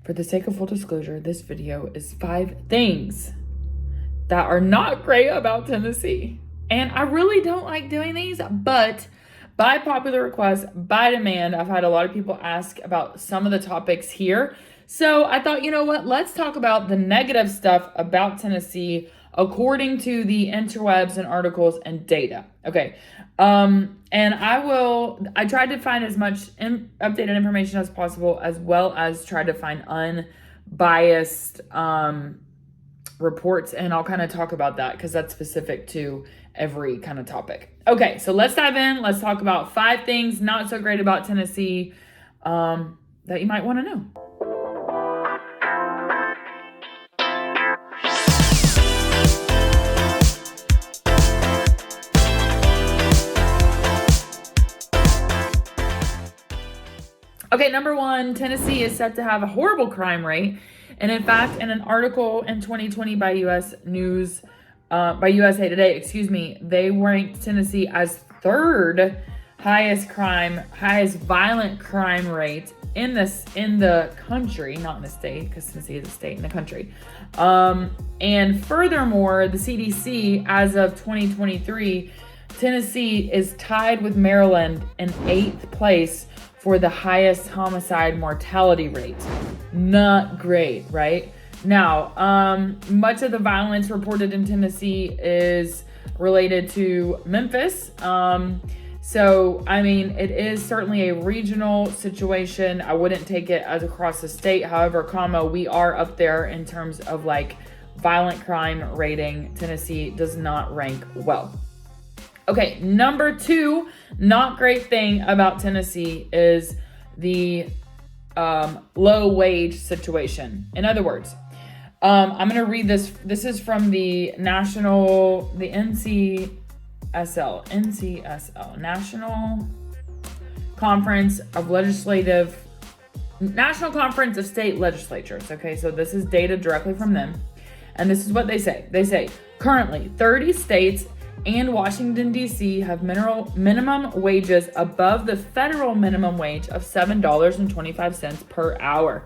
For the sake of full disclosure, this video is 5 things that are not great about Tennessee. And I really don't like doing these, but by popular request, by demand, I've had a lot of people ask about some of the topics here. So I thought, you know what, let's talk about the negative stuff about Tennessee according to the interwebs and articles and data. Okay. And I tried to find as much updated information as possible, as well as try to find unbiased reports, and I'll kind of talk about that because that's specific to every kind of topic. Okay, so let's dive in. Let's talk about 5 things not so great about Tennessee that you might want to know. Okay, number 1, Tennessee is set to have a horrible crime rate. And in fact, in an article in 2020 by USA Today, they ranked Tennessee as 3rd highest violent crime rate in the country, not in the state, because Tennessee is a state in the country. And furthermore, the CDC, as of 2023, Tennessee is tied with Maryland in 8th place for the highest homicide mortality rate. Not great, right? Now, much of the violence reported in Tennessee is related to Memphis. So, I mean, it is certainly a regional situation. I wouldn't take it as across the state. However, we are up there in terms of like violent crime rating. Tennessee does not rank well. Okay, number 2, not great thing about Tennessee is the low wage situation. In other words, I'm going to read this. This is from the NCSL, National Conference of State Legislatures. Okay, so this is data directly from them. And this is what they say. They say, currently, 30 states and Washington, D.C. have minimum wages above the federal minimum wage of $7.25 per hour.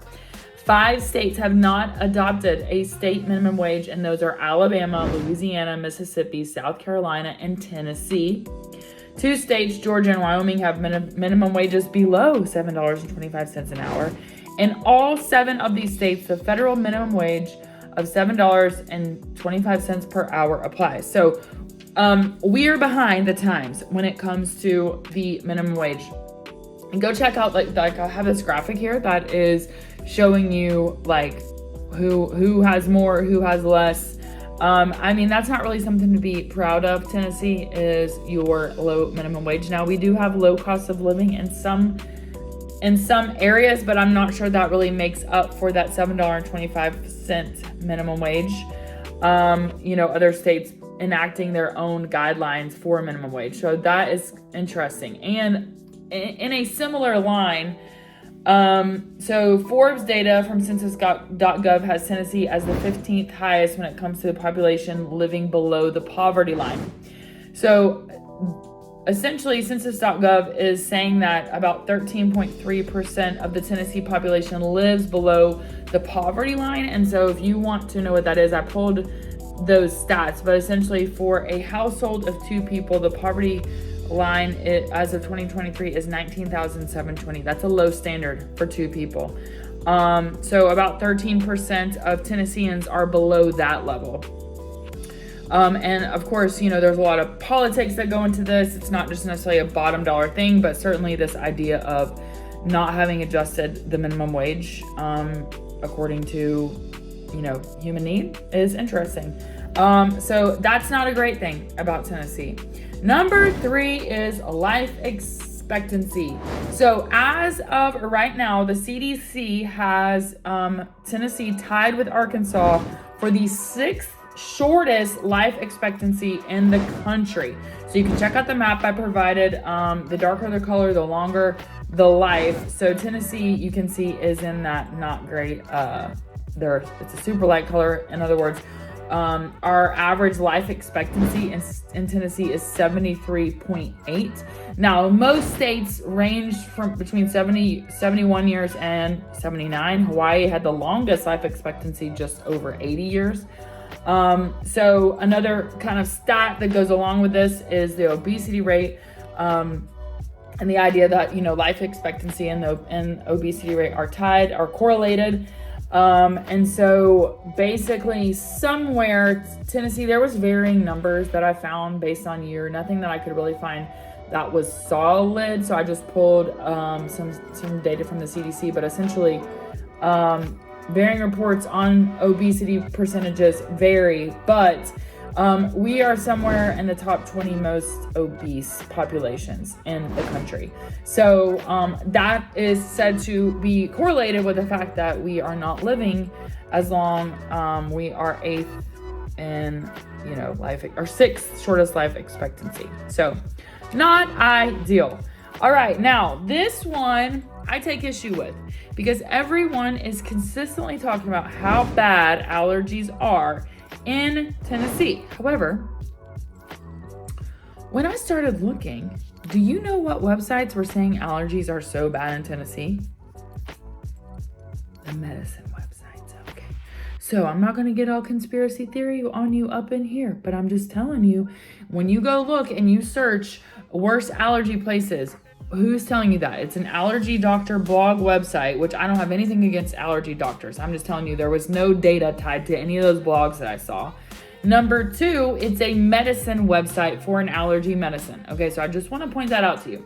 5 states have not adopted a state minimum wage, and those are Alabama, Louisiana, Mississippi, South Carolina, and Tennessee. 2 states, Georgia and Wyoming, have minimum wages below $7.25 an hour. In all 7 of these states, the federal minimum wage of $7.25 per hour applies. So we are behind the times when it comes to the minimum wage. And go check out, like I have this graphic here that is showing you like who has more, who has less. I mean, that's not really something to be proud of. Tennessee is your low minimum wage. Now, we do have low cost of living in some areas, but I'm not sure that really makes up for that $7.25 minimum wage. Other states enacting their own guidelines for minimum wage. So that is interesting. And in a similar line, so Forbes data from census.gov has Tennessee as the 15th highest when it comes to the population living below the poverty line. So essentially, census.gov is saying that about 13.3% of the Tennessee population lives below the poverty line. And so if you want to know what that is, I pulled those stats, but essentially for a household of 2 people, the poverty line as of 2023 is $19,720. That's a low standard for 2 people. So about 13% of Tennesseans are below that level. And of course, there's a lot of politics that go into this. It's not just necessarily a bottom dollar thing, but certainly this idea of not having adjusted the minimum wage according to human need is interesting. So that's not a great thing about Tennessee. Number 3 is life expectancy. So as of right now, the CDC has Tennessee tied with Arkansas for the 6th shortest life expectancy in the country. So you can check out the map I provided. The darker the color, the longer the life. So Tennessee, you can see, is in that not great. It's a super light color. In other words, Our average life expectancy in Tennessee is 73.8. Now, most states range from between 71 years and 79. Hawaii had the longest life expectancy, just over 80 years. So another kind of stat that goes along with this is the obesity rate, and the idea that, life expectancy and obesity rate are correlated. And so basically somewhere Tennessee, there was varying numbers that I found based on year, nothing that I could really find that was solid. So I just pulled, some data from the CDC, but essentially, varying reports on obesity percentages vary, but, we are somewhere in the top 20 most obese populations in the country. So that is said to be correlated with the fact that we are not living as long. We are 8th in, life, or 6th shortest life expectancy. So not ideal. All right, now this one I take issue with because everyone is consistently talking about how bad allergies are in Tennessee. However, when I started looking, do you know what websites were saying allergies are so bad in Tennessee? The medicine websites, okay. So I'm not going to get all conspiracy theory on you up in here, but I'm just telling you, when you go look and you search worst allergy places, who's telling you that? It's an allergy doctor blog website, which I don't have anything against allergy doctors. I'm just telling you there was no data tied to any of those blogs that I saw. Number 2, it's a medicine website for an allergy medicine. Okay, so I just want to point that out to you.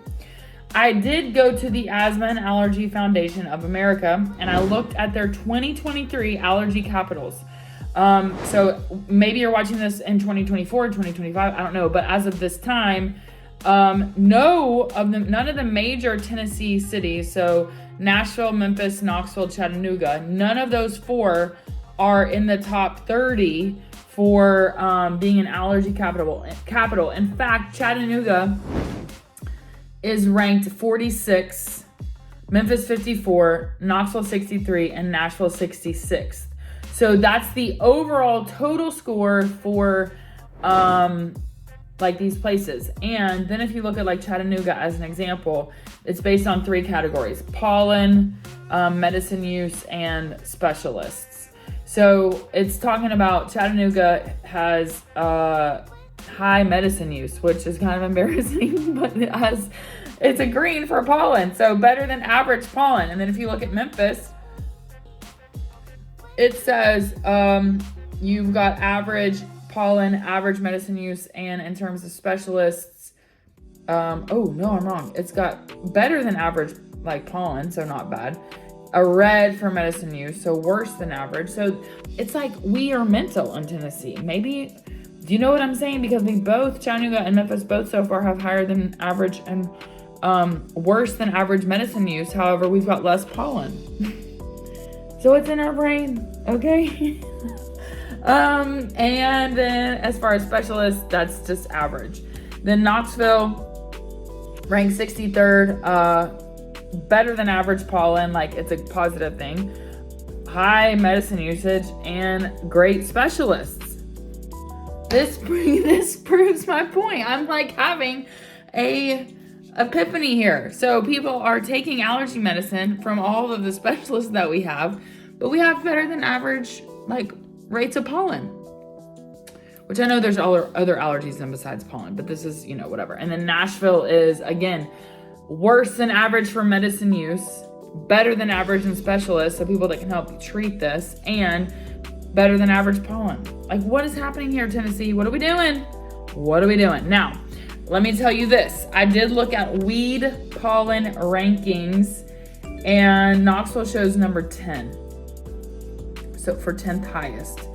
I did go to the Asthma and Allergy Foundation of America, and I looked at their 2023 allergy capitals. So maybe you're watching this in 2024, 2025, I don't know, but as of this time, none of the major Tennessee cities, so Nashville, Memphis, Knoxville, Chattanooga, none of those 4 are in the top 30 for being an allergy capital. In fact, Chattanooga is ranked 46, Memphis 54, Knoxville 63, and Nashville 66. So that's the overall total score for these places. And then if you look at Chattanooga as an example, it's based on 3 categories: pollen, medicine use, and specialists. So it's talking about Chattanooga has high medicine use, which is kind of embarrassing, but it's a green for pollen, so better than average pollen. And then if you look at Memphis, it says you've got average pollen, average medicine use, and in terms of specialists, oh no, I'm wrong. It's got better than average pollen, so not bad. A red for medicine use, so worse than average. So it's we are mental in Tennessee. Maybe, do you know what I'm saying? Because we both, Chattanooga and Memphis, both so far have higher than average and worse than average medicine use. However, we've got less pollen. So it's in our brain, okay? And then as far as specialists, that's just average. Then Knoxville ranked 63rd, better than average pollen, it's a positive thing. High medicine usage and great specialists. This proves my point. I'm having a epiphany here. So people are taking allergy medicine from all of the specialists that we have, but we have better than average rates of pollen, which I know there's other allergies than besides pollen, but this is, whatever. And then Nashville is, again, worse than average for medicine use, better than average in specialists, so people that can help treat this, and better than average pollen. What is happening here, Tennessee? What are we doing? Now, let me tell you this. I did look at weed pollen rankings, and Knoxville shows number 10. So for 10th highest.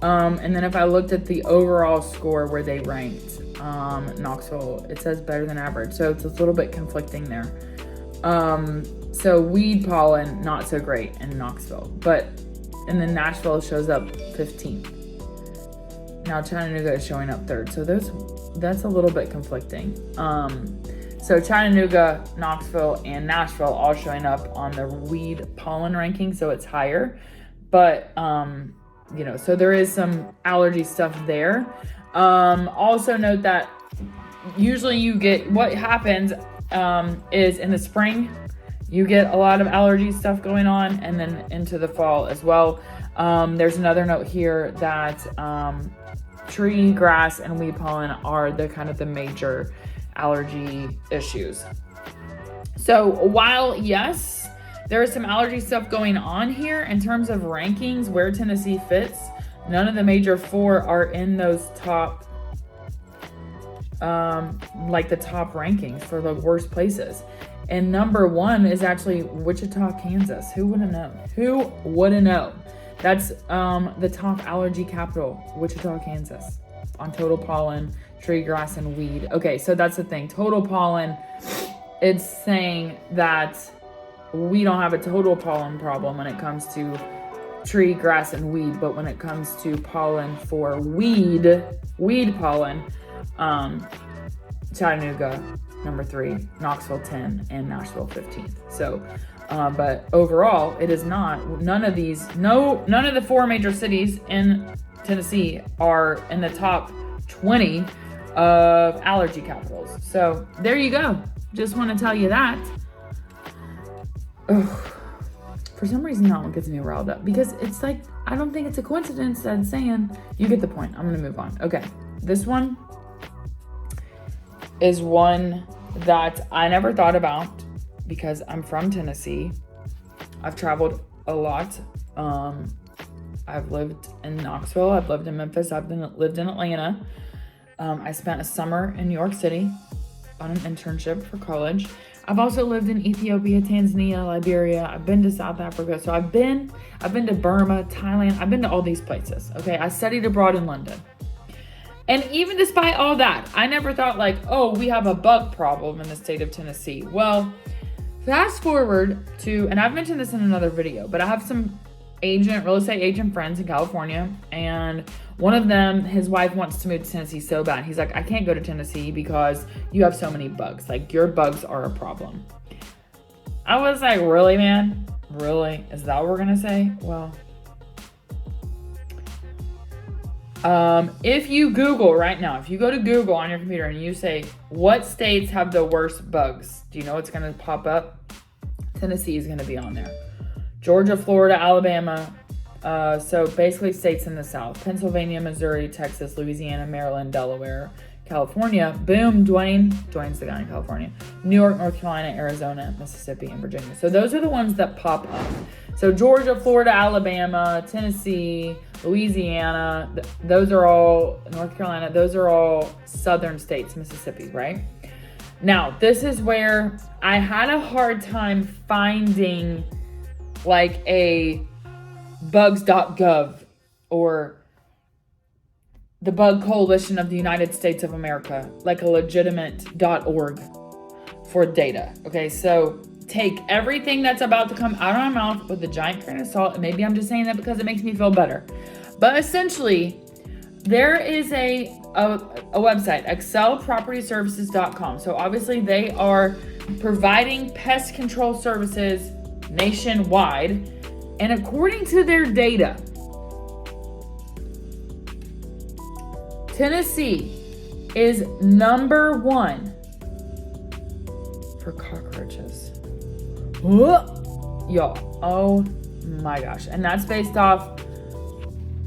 And then if I looked at the overall score where they ranked, Knoxville, it says better than average. So it's a little bit conflicting there. So weed pollen, not so great in Knoxville. And then Nashville shows up 15th. Now Chattanooga is showing up 3rd. So that's a little bit conflicting. So Chattanooga, Knoxville, and Nashville all showing up on the weed pollen ranking. So it's higher. But so there is some allergy stuff there. Also note that usually what happens is in the spring, you get a lot of allergy stuff going on, and then into the fall as well. There's another note here that tree, grass, and weed pollen are the major allergy issues. So while, yes, there is some allergy stuff going on here in terms of rankings where Tennessee fits, none of the major 4 are in those top, the top rankings for the worst places. And number 1 is actually Wichita, Kansas. Who wouldn't know? That's the top allergy capital, Wichita, Kansas, on total pollen, tree, grass, and weed. Okay, so that's the thing. Total pollen, it's saying that we don't have a total pollen problem when it comes to tree, grass, and weed, but when it comes to pollen for weed pollen, Chattanooga, number 3, Knoxville 10, and Nashville 15th. So, but overall, it is not, none of the 4 major cities in Tennessee are in the top 20 of allergy capitals. So there you go. Just want to tell you that. Ugh. For some reason, that one gets me riled up because it's like, I don't think it's a coincidence that it's saying, you get the point. I'm going to move on. Okay. This one is one that I never thought about because I'm from Tennessee. I've traveled a lot. I've lived in Knoxville. I've lived in Memphis. I've lived in Atlanta. I spent a summer in New York City on an internship for college. I've also lived in Ethiopia, Tanzania, Liberia. I've been to South Africa. So I've been to Burma, Thailand. I've been to all these places. Okay. I studied abroad in London. And even despite all that, I never thought we have a bug problem in the state of Tennessee. Well, fast forward to, and I've mentioned this in another video, but I have some real estate agent friends in California, and one of them, his wife wants to move to Tennessee so bad. He's like, I can't go to Tennessee because you have so many bugs. Your bugs are a problem. I was like, really, man? Really? Is that what we're gonna say? Well, if you Google right now, if you go to Google on your computer and you say, what states have the worst bugs? Do you know what's going to pop up? Tennessee is going to be on there. Georgia, Florida, Alabama. So basically states in the South. Pennsylvania, Missouri, Texas, Louisiana, Maryland, Delaware, California. Boom, Dwayne's the guy in California. New York, North Carolina, Arizona, Mississippi, and Virginia. So those are the ones that pop up. So Georgia, Florida, Alabama, Tennessee, Louisiana, those are all, North Carolina, those are all southern states, Mississippi, right? Now, this is where I had a hard time finding a bugs.gov or the Bug Coalition of the United States of America, a legitimate .org for data. Okay, so take everything that's about to come out of my mouth with a giant grain of salt, and maybe I'm just saying that because it makes me feel better. But essentially, there is a website, excelpropertyservices.com. So obviously they are providing pest control services nationwide. And according to their data, Tennessee is number 1 for cockroaches. Y'all, oh my gosh. And that's based off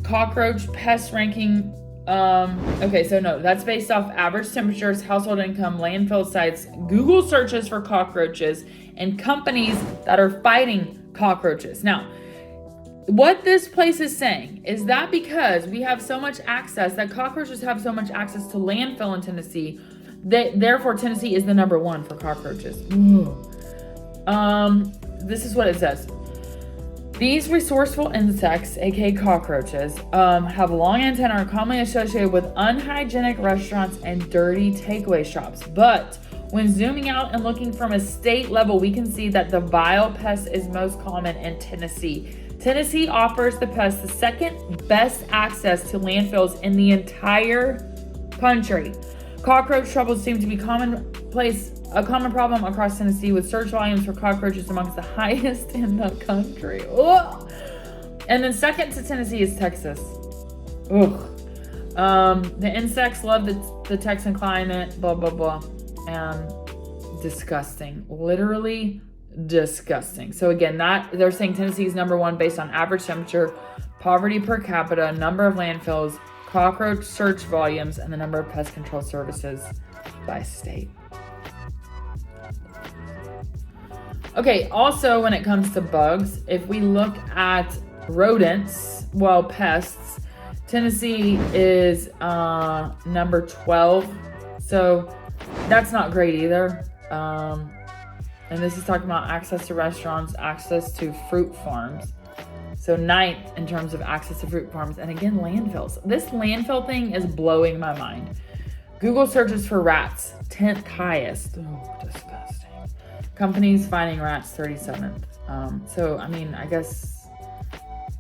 cockroach pest ranking. That's based off average temperatures, household income, landfill sites, Google searches for cockroaches, and companies that are fighting cockroaches. Now, what this place is saying is that because we have so much access, that cockroaches have so much access to landfill in Tennessee, that therefore Tennessee is the number 1 for cockroaches. This is what it says. These resourceful insects, aka cockroaches, have long antennae, are commonly associated with unhygienic restaurants and dirty takeaway shops. But when zooming out and looking from a state level, we can see that the vile pest is most common in Tennessee. Tennessee offers the pest the second best access to landfills in the entire country. Cockroach troubles seem to be a common problem across Tennessee, with search volumes for cockroaches amongst the highest in the country. And then second to Tennessee is Texas. Ugh. The insects love the Texan climate, blah, blah, blah. Disgusting. Literally disgusting. So again, they're saying Tennessee is number one based on average temperature, poverty per capita, number of landfills, cockroach search volumes, and the number of pest control services by state. Okay, also when it comes to bugs, if we look at rodents, pests, Tennessee is number 12. So that's not great either. And this is talking about access to restaurants, access to fruit farms. So 9th in terms of access to fruit farms. And again, landfills. This landfill thing is blowing my mind. Google searches for rats, 10th highest. Oh, disgusting. Companies finding rats, 37th.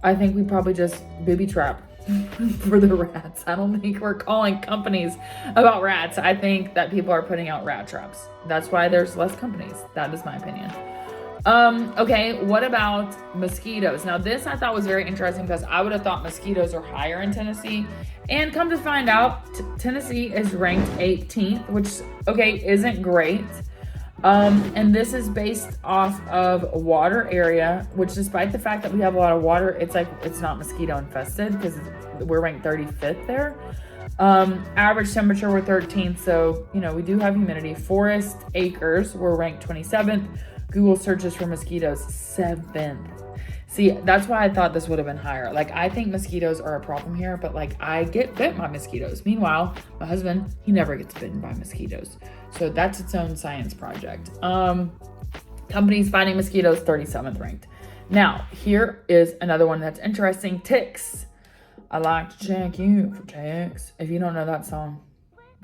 I think we probably just booby trap for the rats. I don't think we're calling companies about rats. I think that people are putting out rat traps. That's why there's less companies. That is my opinion. Okay, what about mosquitoes? Now this I thought was very interesting because I would have thought mosquitoes are higher in Tennessee. And come to find out, Tennessee is ranked 18th, which, isn't great. And this is based off of water area, which despite the fact that we have a lot of water, it's not mosquito infested because we're ranked 35th there. Average temperature, we're 13th. So, we do have humidity. Forest acres, we're ranked 27th. Google searches for mosquitoes, 7th. See, that's why I thought this would have been higher. I think mosquitoes are a problem here, but I get bit by mosquitoes. Meanwhile, my husband, he never gets bitten by mosquitoes. So that's its own science project. Companies fighting mosquitoes, 37th ranked. Now, here is another one that's interesting. Ticks. I like to check you for ticks. If you don't know that song,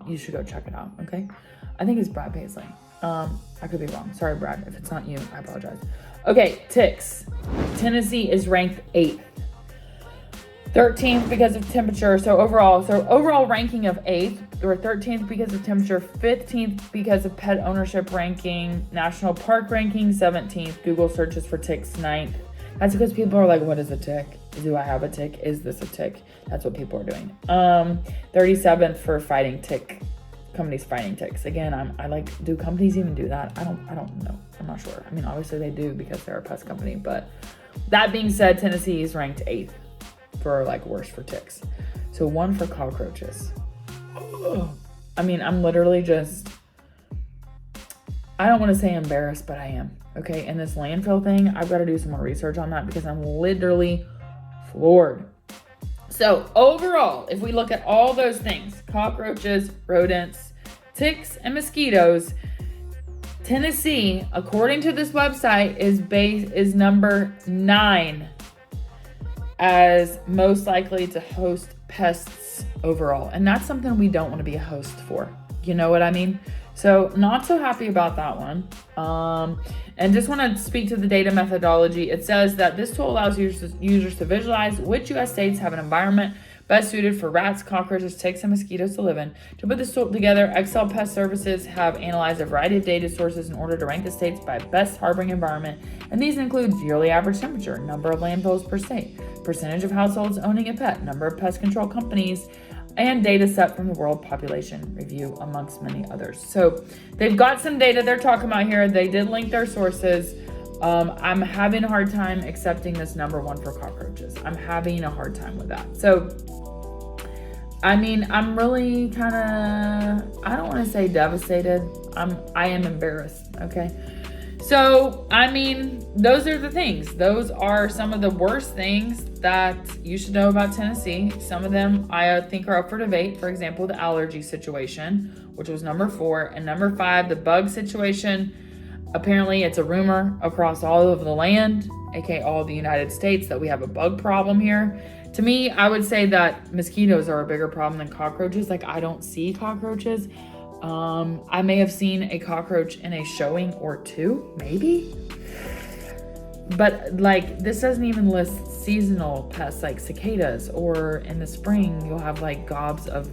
you should go check it out, okay? I think it's Brad Paisley. I could be wrong. Sorry, Brad. If it's not you, I apologize. Okay, ticks. Tennessee is ranked 8th. 13th because of temperature. So overall ranking of 8th. We're 13th because of temperature. 15th because of pet ownership ranking. National park ranking, 17th. Google searches for ticks, 9th. That's because people are like, what is a tick? Do I have a tick? Is this a tick? That's what people are doing. 37th for fighting tick. Companies fighting ticks. Again, do companies even do that? I don't know. I'm not sure. Obviously they do because they're a pest company, but that being said, Tennessee is ranked 8th for worst for ticks. So 1 for cockroaches. I'm literally just, I don't want to say embarrassed, but I am. Okay. And this landfill thing, I've got to do some more research on that because I'm literally floored. So overall, if we look at all those things, cockroaches, rodents, ticks, and mosquitoes, Tennessee, according to this website, is number 9 as most likely to host pests overall. And that's something we don't want to be a host for. You know what I mean? So not so happy about that one. And just want to speak to the data methodology. It says that this tool allows users to visualize which U.S. states have an environment best suited for rats, cockroaches, ticks, and mosquitoes to live in. To put this tool together, Excel Pest Services have analyzed a variety of data sources in order to rank the states by best harboring environment. And these include yearly average temperature, number of landfills per state, percentage of households owning a pet, number of pest control companies, and data set from the World Population Review, amongst many others. So they've got some data they're talking about here. They did link their sources. I'm having a hard time accepting this number 1 for cockroaches. I'm having a hard time with that. So, I'm really kind of, I don't want to say devastated. I am embarrassed, okay? So, those are the things. Those are some of the worst things that you should know about Tennessee. Some of them I think are up for debate. For example, the allergy situation, which was number 4. And number 5, the bug situation. Apparently, it's a rumor across all of the land, aka all of the United States, that we have a bug problem here. To me, I would say that mosquitoes are a bigger problem than cockroaches. I don't see cockroaches. I may have seen a cockroach in a showing or 2, maybe. But this doesn't even list seasonal pests like cicadas, or in the spring, you'll have gobs of,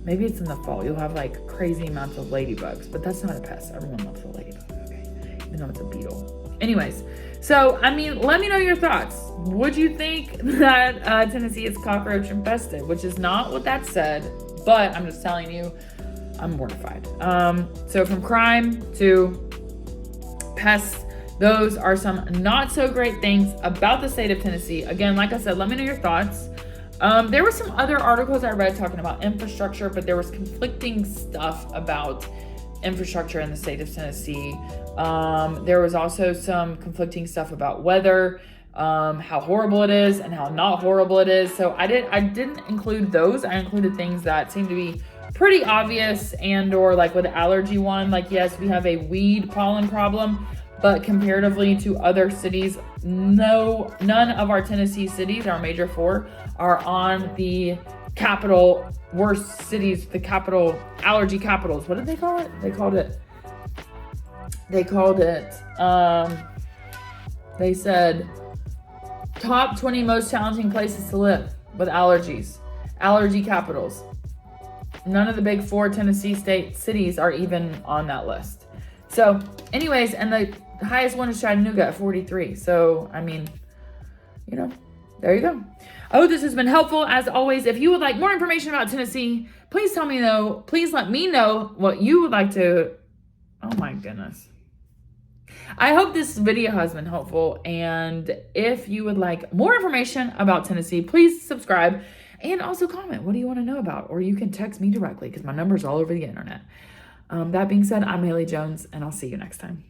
maybe it's in the fall, you'll have crazy amounts of ladybugs, but that's not a pest. Everyone loves a ladybug, okay? Even though it's a beetle. Anyways, so, let me know your thoughts. would you think that Tennessee is cockroach infested? Which is not what that said, but I'm just telling you, I'm mortified. So from crime to pests, those are some not so great things about the state of Tennessee. Again, like I said, let me know your thoughts. There were some other articles I read talking about infrastructure, but there was conflicting stuff about infrastructure in the state of Tennessee. There was also some conflicting stuff about weather, how horrible it is and how not horrible it is. So I didn't include those. I included things that seem to be pretty obvious, and or like with the allergy one, like yes, we have a weed pollen problem, but comparatively to other cities, none of our Tennessee cities, our major four, are on the capital worst cities, the capital allergy capitals. What did they call it? They said top 20 most challenging places to live with allergies, allergy capitals. None of the big four Tennessee state cities are even on that list. So anyways, and the highest one is Chattanooga at 43. So, I mean, you know, there you go. I hope this has been helpful. As always, if you would like more information about Tennessee, please tell me though. Please let me know what you would like to. Oh my goodness. I hope this video has been helpful. And if you would like more information about Tennessee, please subscribe and also comment. What do you want to know about? Or you can text me directly because my number's all over the internet. That being said, I'm Haley Jones, and I'll see you next time.